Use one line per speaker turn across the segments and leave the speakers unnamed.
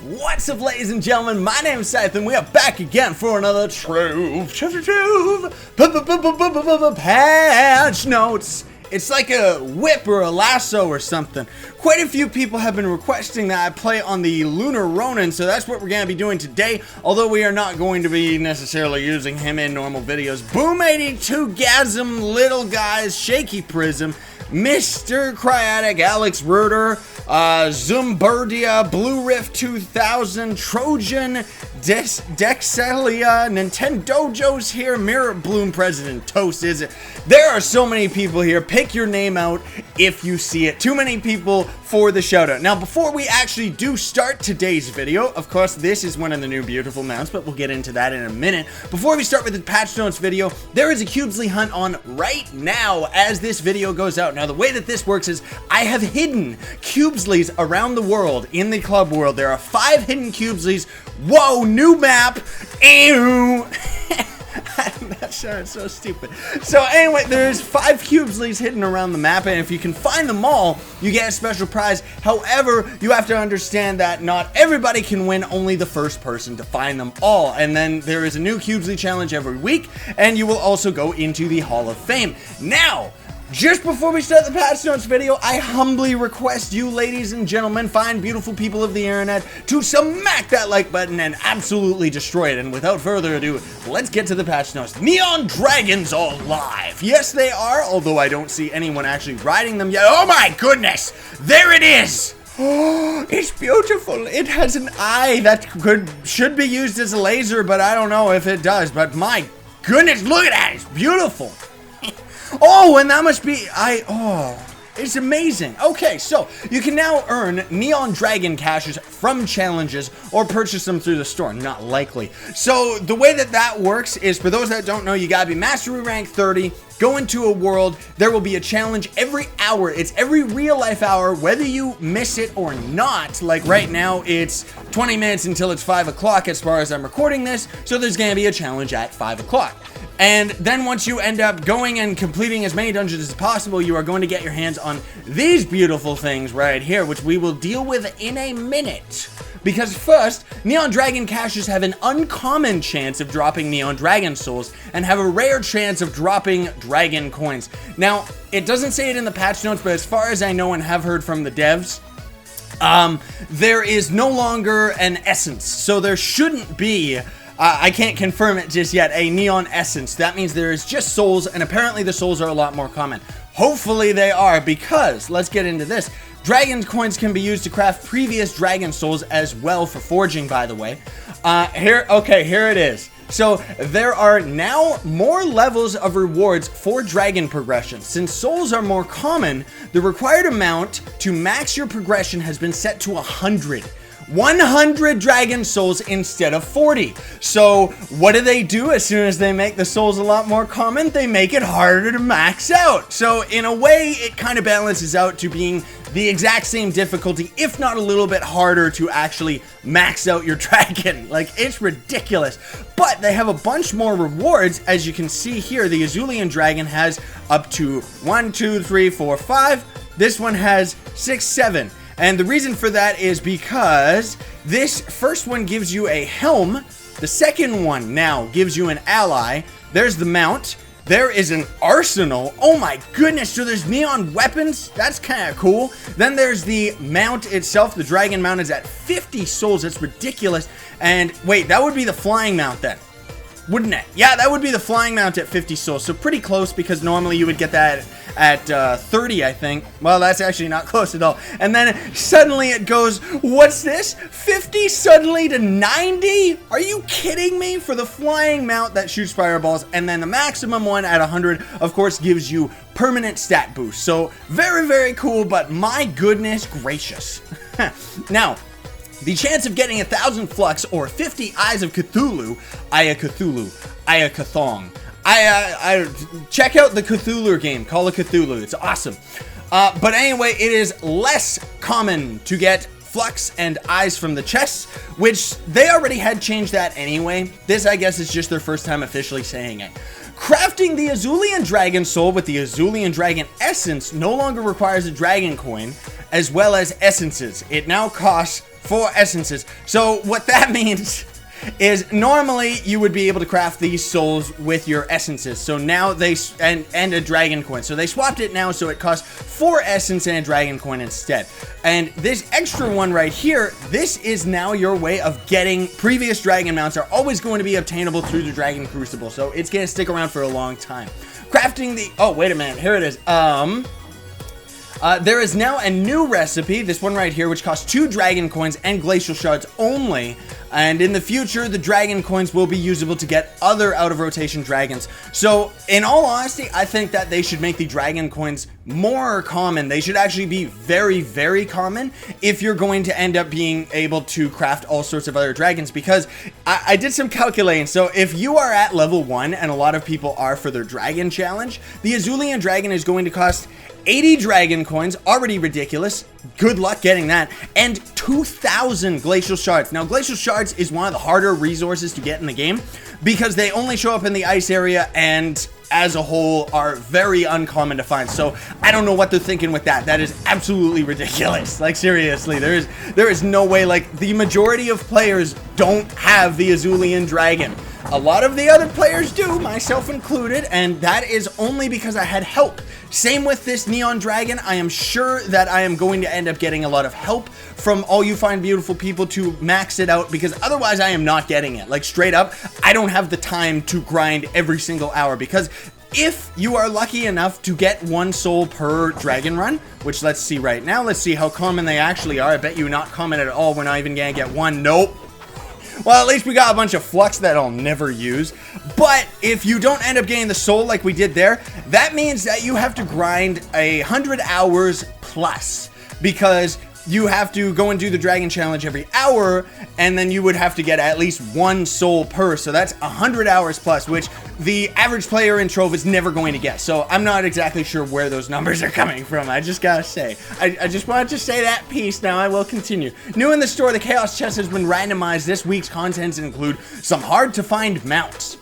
What's up, ladies and gentlemen? My name is Scythe, and we are back again for another Trove patch notes. It's like a whip or a lasso or something. Quite a few people have been requesting that I play on the Lunar Ronin, so that's what we're going to be doing today, although we are not going to be necessarily using him in normal videos. Boom 82, Gasm, Little Guys, Shaky Prism, Mr. Cryatic, Alex Ruder, Zumburdia, Blue Rift 2000, Trojan, Dexelia, Nintendo Dojo's here, Mirror Bloom, President Toast is it. There are so many people here. Pick your name out if you see it. Too many people for the shout out. Now, before we actually do start today's video, of course, this is one of the new beautiful mounts, but we'll get into that in a minute. Before we start with the patch notes video, there is a Cubesley hunt on right now as this video goes out. Now, the way that this works is I have hidden Cubesleys around the world in the club world. There are 5 hidden Cubesleys. Whoa, new map. Ew. That sounds so stupid. So anyway, there's 5 Cubesleys hidden around the map, and if you can find them all, you get a special prize. However, you have to understand that not everybody can win, only the first person to find them all. And then there is a new Cubesley challenge every week, and you will also go into the Hall of Fame. Now, just before we start the patch notes video, I humbly request you, ladies and gentlemen, fine, beautiful people of the internet, to smack that like button and absolutely destroy it. And without further ado, let's get to the patch notes. Neon Dragons are live. Yes, they are, although I don't see anyone actually riding them yet. Oh my goodness, there it is. Oh, it's beautiful. It has an eye that should be used as a laser, but I don't know if it does. But my goodness, look at that, it's beautiful. Oh, and that must be, it's amazing. Okay, so you can now earn Neon Dragon caches from challenges or purchase them through the store. Not likely. So the way that that works is, for those that don't know, you gotta be Mastery Rank 30, go into a world, there will be a challenge every hour. It's every real life hour, whether you miss it or not. Like right now, it's 20 minutes until it's 5 o'clock as far as I'm recording this, so there's gonna be a challenge at 5 o'clock. And then once you end up going and completing as many dungeons as possible, you are going to get your hands on these beautiful things right here, which we will deal with in a minute. Because first, Neon Dragon caches have an uncommon chance of dropping Neon Dragon souls and have a rare chance of dropping Dragon coins. Now, it doesn't say it in the patch notes, but as far as I know and have heard from the devs, there is no longer an essence. So there shouldn't be, I can't confirm it just yet, a Neon Essence. That means there is just souls, and apparently the souls are a lot more common. Hopefully they are, because, let's get into this, Dragon coins can be used to craft previous Dragon souls as well for forging, by the way. Here it is. So there are now more levels of rewards for Dragon progression. Since souls are more common, the required amount to max your progression has been set to 100. 100 Dragon souls instead of 40. So what do as soon as they make the souls a lot more common? They make it harder to max out. So in a way, it kind of balances out to being the exact same difficulty, if not a little bit harder to actually max out your Dragon. Like, it's ridiculous. But they have a bunch more rewards. As you can see here, the Azulian Dragon has up to 1, 2, 3, 4, 5. This one has 6, 7. And the reason for that is because this first one gives you a helm. The second one now gives you an ally. There's the mount. There is an arsenal. Oh my goodness, so there's neon weapons. That's kind of cool. Then there's the mount itself. The Dragon mount is at 50 souls. That's ridiculous. And wait, that would be the flying mount then, wouldn't it? Yeah, that would be the flying mount at 50 souls. So pretty close, because normally you would get that at 30, I think. Well, that's actually not close at all. And then suddenly it goes, what's this? 50 suddenly to 90? Are you kidding me? For the flying mount that shoots fireballs. And then the maximum one at 100, of course, gives you permanent stat boost. So very, very cool, but my goodness gracious. Now, the chance of getting 1,000 Flux or 50 Eyes of Cthulhu, Aya Cthong. I check out the Cthulhu game, Call of Cthulhu, it's awesome. But anyway, it is less common to get Flux and Eyes from the chests, which they already had changed that anyway. This, I guess, is just their first time officially saying it. Crafting the Azulian Dragon Soul with the Azulian Dragon Essence no longer requires a Dragon Coin, as well as essences. It now costs 4 essences. So what that means is normally you would be able to craft these souls with your essences. So now they, and a dragon coin. So they swapped it now, so it costs 4 essence and a dragon coin instead. And this extra one right here, this is now your way of getting previous dragon mounts are always going to be obtainable through the dragon crucible. So it's going to stick around for a long time. Crafting the, oh, wait a minute, here it is. There is now a new recipe, this one right here, which costs 2 dragon coins and glacial shards only. And in the future, the dragon coins will be usable to get other out of rotation dragons. So in all honesty, I think that they should make the dragon coins more common. They should actually be very, very common if you're going to end up being able to craft all sorts of other dragons, because I did some calculating. So if you are at level 1, and a lot of people are for their dragon challenge, the Azulian dragon is going to cost 80 dragon coins, already ridiculous. Good luck getting that. And 2,000 glacial shards. Now, glacial shards is one of the harder resources to get in the game because they only show up in the ice area and as a whole are very uncommon to find. So I don't know what they're thinking with that. That is absolutely ridiculous. Like, seriously, there is no way. Like, the majority of players don't have the Azulian dragon. A lot of the other players do, myself included, and that is only because I had help. Same with this neon dragon. I am sure that I am going to end up getting a lot of help from all you fine beautiful people to max it out, because otherwise I am not getting it. Like, straight up, I don't have the time to grind every single hour, because if you are lucky enough to get 1 soul per dragon run, which let's see right now, let's see how common they actually are. I bet you not common at all. We're not even gonna get 1. Nope. Well, at least we got a bunch of flux that I'll never use. But if you don't end up getting the soul like we did there, that means that you have to grind 100 hours plus, because you have to go and do the dragon challenge every hour, and then you would have to get at least 1 soul per. So that's 100 hours plus, which the average player in Trove is never going to get. So I'm not exactly sure where those numbers are coming from. I just gotta say, I just wanted to say that piece. Now I will continue. New in the store, the Chaos Chest has been randomized. This week's contents include some hard to find mounts.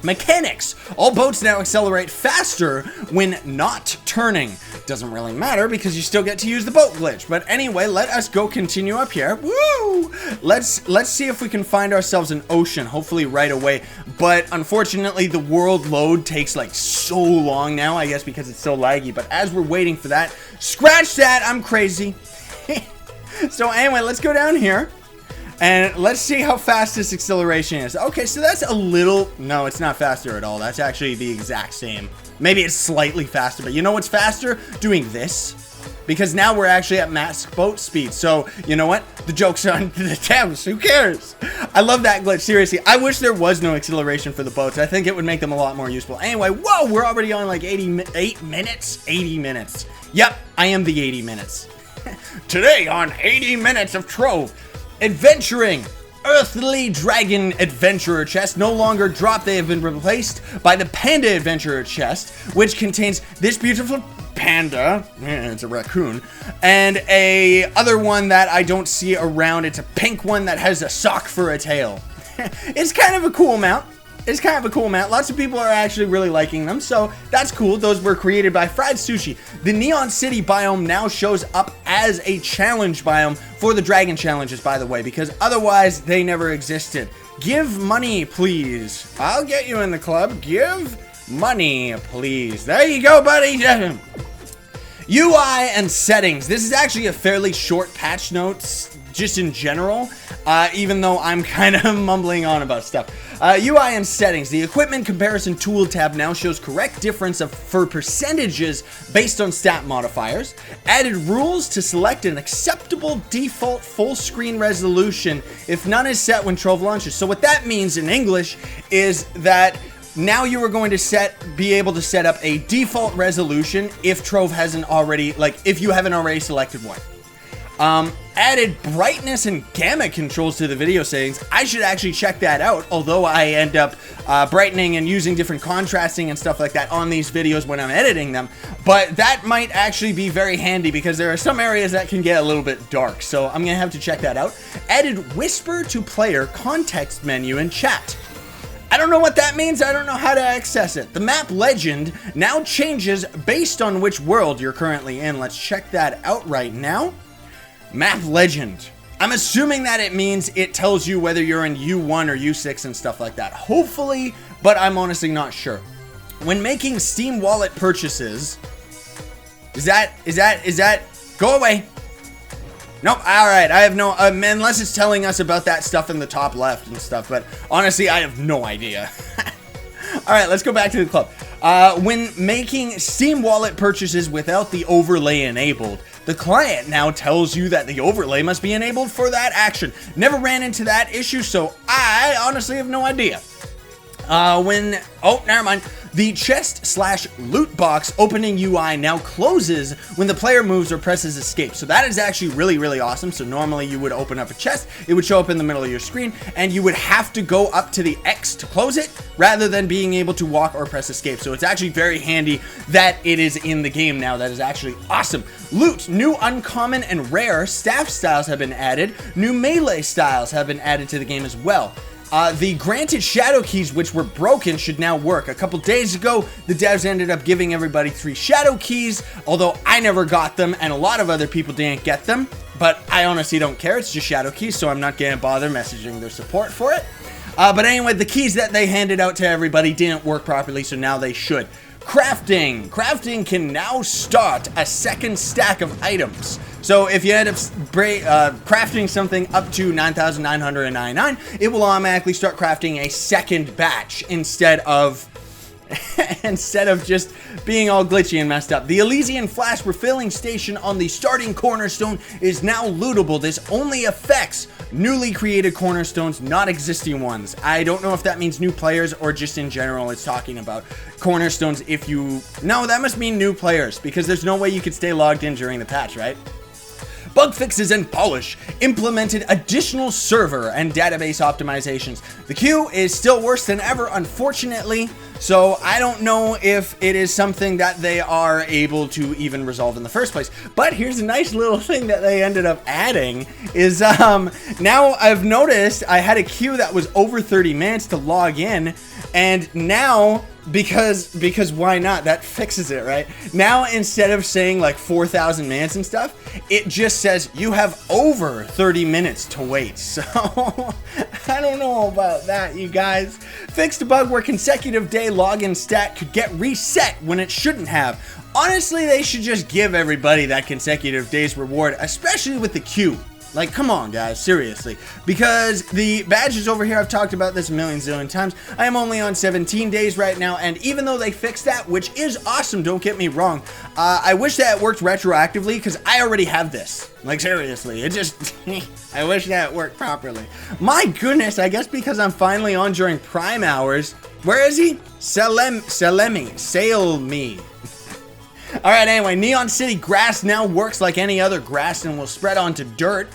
Mechanics. All boats now accelerate faster when not turning. Doesn't really matter because you still get to use the boat glitch. But anyway, let us go continue up here. Woo! Let's see if we can find ourselves an ocean, hopefully right away. But unfortunately, the world load takes like so long now, I guess because it's so laggy. But as we're waiting for that, scratch that, I'm crazy. So anyway, let's go down here. And let's see how fast this acceleration is. Okay, so that's a little... No, it's not faster at all. That's actually the exact same. Maybe it's slightly faster, but you know what's faster? Doing this. Because now we're actually at max boat speed. So, you know what? The joke's on the Thames. Who cares? I love that glitch. Seriously, I wish there was no acceleration for the boats. I think it would make them a lot more useful. Anyway, whoa, we're already on like 8 minutes. 80 minutes. Yep, I am the 80 minutes. Today on 80 Minutes of Trove. Adventuring. Earthly Dragon Adventurer Chest no longer drop. They have been replaced by the Panda Adventurer Chest, which contains this beautiful panda, it's a raccoon, and a other one that I don't see around. It's a pink one that has a sock for a tail. It's kind of a cool mount. It's kind of a cool mount. Lots of people are actually really liking them, so that's cool. Those were created by Fried Sushi. The Neon City biome now shows up as a challenge biome for the dragon challenges, by the way, because otherwise they never existed. Give money, please. I'll get you in the club. Give money, please. There you go, buddy. UI and settings. This is actually a fairly short patch notes, just in general, even though I'm kind of mumbling on about stuff. UI and settings. The equipment comparison tool tab now shows correct difference for percentages based on stat modifiers. Added rules to select an acceptable default full screen resolution if none is set when Trove launches. So what that means in English is that now you are going to be able to set up a default resolution if Trove hasn't already, if you haven't already selected one. Added brightness and gamma controls to the video settings. I should actually check that out, although I end up brightening and using different contrasting and stuff like that on these videos when I'm editing them. But that might actually be very handy because there are some areas that can get a little bit dark, so I'm gonna have to check that out. Added whisper to player context menu in chat. I don't know what that means. I don't know how to access it. The map legend now changes based on which world you're currently in. Let's check that out right now. Map legend. I'm assuming that it means it tells you whether you're in U1 or U6 and stuff like that. Hopefully, but I'm honestly not sure. When making Steam Wallet purchases, is that, go away. Nope, alright, I have no, unless it's telling us about that stuff in the top left and stuff, but honestly, I have no idea. Alright, let's go back to the club. When making Steam Wallet purchases without the overlay enabled, the client now tells you that the overlay must be enabled for that action. Never ran into that issue, so I honestly have no idea. Oh, never mind. The chest/loot box opening UI now closes when the player moves or presses escape. So that is actually really, really awesome. So normally you would open up a chest, it would show up in the middle of your screen, and you would have to go up to the X to close it, rather than being able to walk or press escape. So it's actually very handy that it is in the game now. That is actually awesome. Loot, new uncommon and rare staff styles have been added. New melee styles have been added to the game as well. The granted shadow keys, which were broken, should now work. A couple days ago, the devs ended up giving everybody 3 shadow keys, although I never got them and a lot of other people didn't get them, but I honestly don't care. It's just shadow keys, so I'm not gonna bother messaging their support for it. But anyway, the keys that they handed out to everybody didn't work properly, so now they should. Crafting. Crafting can now start a second stack of items. So if you end up crafting something up to 9,999, it will automatically start crafting a second batch instead of just being all glitchy and messed up. The Elysian Flash refilling station on the starting cornerstone is now lootable. This only affects newly created cornerstones, not existing ones. I don't know if that means new players or just in general it's talking about cornerstones. No, that must mean new players, because there's no way you could stay logged in during the patch, right? Bug fixes and polish implemented additional server and database optimizations. The queue is still worse than ever, unfortunately, so I don't know if it is something that they are able to even resolve in the first place. But here's a nice little thing that they ended up adding is now I've noticed I had a queue that was over 30 minutes to log in, and now because why not? That fixes it, right? Now instead of saying like 4,000 minutes and stuff, it just says you have over 30 minutes to wait. So I don't know about that, you guys. Fixed a bug where consecutive day login stat could get reset when it shouldn't have. Honestly, they should just give everybody that consecutive days reward, especially with the queue. Like, come on, guys, seriously. Because the badges over here, I've talked about this a million zillion times. I am only on 17 days right now, and even though they fixed that, which is awesome, don't get me wrong, I wish that it worked retroactively, because I already have this. Like, seriously, it just, I wish that it worked properly. My goodness, I guess because I'm finally on during prime hours. Where is he? Sail me. Alright, anyway, Neon City grass now works like any other grass and will spread onto dirt.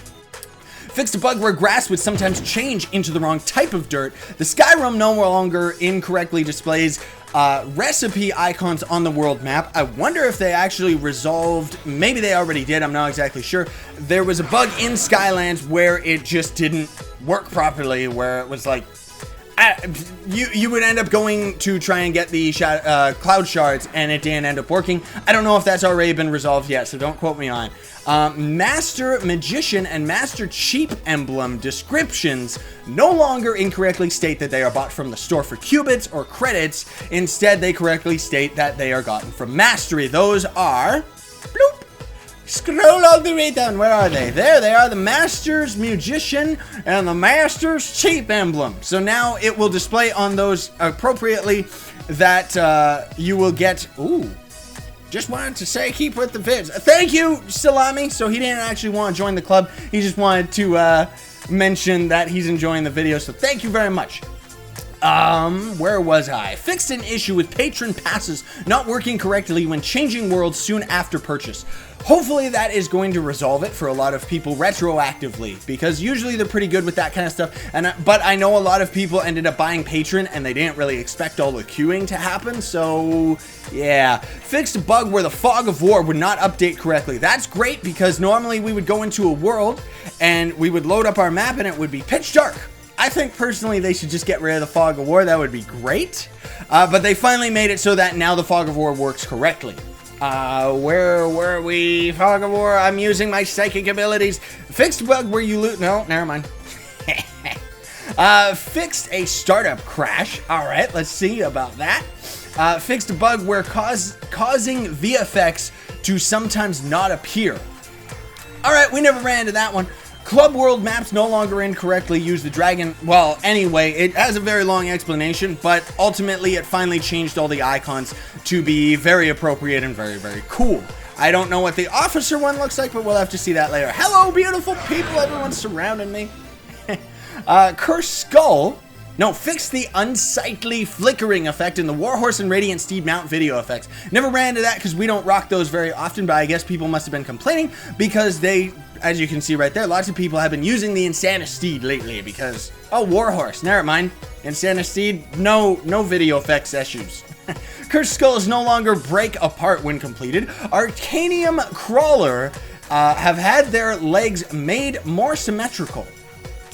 Fixed a bug where grass would sometimes change into the wrong type of dirt. The Skyrim no longer incorrectly displays recipe icons on the world map. I wonder if they actually resolved, maybe they already did, I'm not exactly sure. There was a bug in Skylands where it just didn't work properly, where it was like, you would end up going to try and get the cloud shards and it didn't end up working. I don't know if that's already been resolved yet, so don't quote me on it. Master Magician and Master Cheap emblem descriptions no longer incorrectly state that they are bought from the store for qubits or credits. Instead, they correctly state that they are gotten from Mastery. Those are... bloop. Scroll all the way down. Where are they? There they are, the Master's Magician and the Master's Cheap emblem. So now it will display on those appropriately that you will get... Ooh. Just wanted to say keep with the vids. Thank you, Salami. So he didn't actually want to join the club. He just wanted to mention that he's enjoying the video. So thank you very much. Where was I? Fixed an issue with patron passes not working correctly when changing worlds soon after purchase. Hopefully that is going to resolve it for a lot of people retroactively, because usually they're pretty good with that kind of stuff. But I know a lot of people ended up buying patron and they didn't really expect all the queuing to happen, so yeah. Fixed a bug where the fog of war would not update correctly. That's great, because normally we would go into a world and we would load up our map and it would be pitch dark. I think personally they should just get rid of the fog of war. That would be great. But they finally made it so that now the fog of war works correctly. Where were we? Fog of War, I'm using my psychic abilities. Fixed bug where you loot. No, never mind. Fixed a startup crash. All right, let's see about that. Fixed a bug where causing VFX to sometimes not appear. All right, we never ran into that one. Club world maps no longer incorrectly use the dragon. Well, anyway, it has a very long explanation, but ultimately it finally changed all the icons to be very appropriate and very, very cool. I don't know what the officer one looks like, but we'll have to see that later. Hello, beautiful people. Everyone's surrounding me. Cursed Skull. No, fix the unsightly flickering effect in the Warhorse and Radiant Steed mount video effects. Never ran into that because we don't rock those very often, but I guess people must have been complaining because they, as you can see right there, lots of people have been using the Insana Steed lately because, oh, Warhorse, never mind. Insana Steed, no video effects issues. Cursed Skulls no longer break apart when completed. Arcanium Crawler have had their legs made more symmetrical.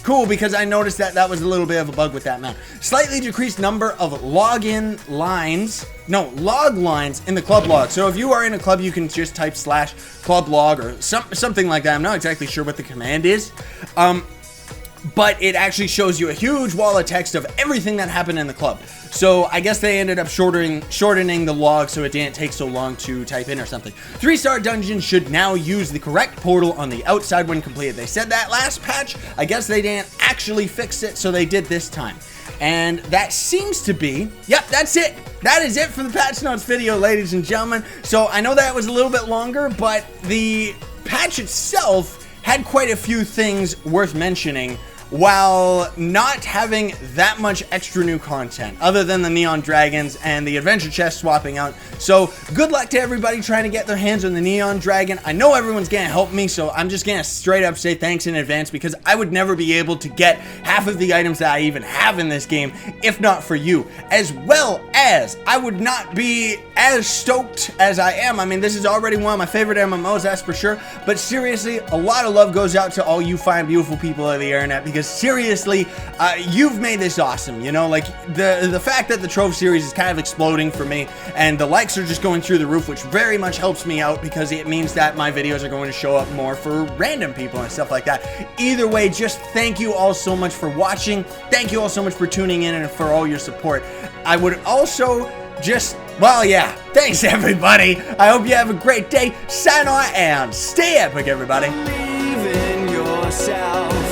Cool, because I noticed that was a little bit of a bug with that mount. Slightly decreased number of log lines in the club log. So if you are in a club, you can just type /club log or something like that. I'm not exactly sure what the command is. But it actually shows you a huge wall of text of everything that happened in the club. So I guess they ended up shortening the log so it didn't take so long to type in or something. 3-star dungeons should now use the correct portal on the outside when completed. They said that last patch. I guess they didn't actually fix it, so they did this time. And that seems to be, yep, that's it. That is it for the patch notes video, ladies and gentlemen. So I know that was a little bit longer, but the patch itself had quite a few things worth mentioning while not having that much extra new content other than the neon dragons and the adventure chest swapping out. So good luck to everybody trying to get their hands on the neon dragon. I know everyone's gonna help me, so I'm just gonna straight up say thanks in advance because I would never be able to get half of the items that I even have in this game if not for you, as well as I would not be as stoked as I am. I mean, this is already one of my favorite MMOs, that's for sure, but seriously, a lot of love goes out to all you fine beautiful people of the internet because seriously, you've made this awesome, you know, like the fact that the Trove series is kind of exploding for me and the likes are just going through the roof, which very much helps me out because it means that my videos are going to show up more for random people and stuff like that. Either way, just thank you all so much for watching. Thank you all so much for tuning in and for all your support. I would also just, well, yeah, thanks everybody. I hope you have a great day. Sign on and stay epic, everybody. Believe in yourself.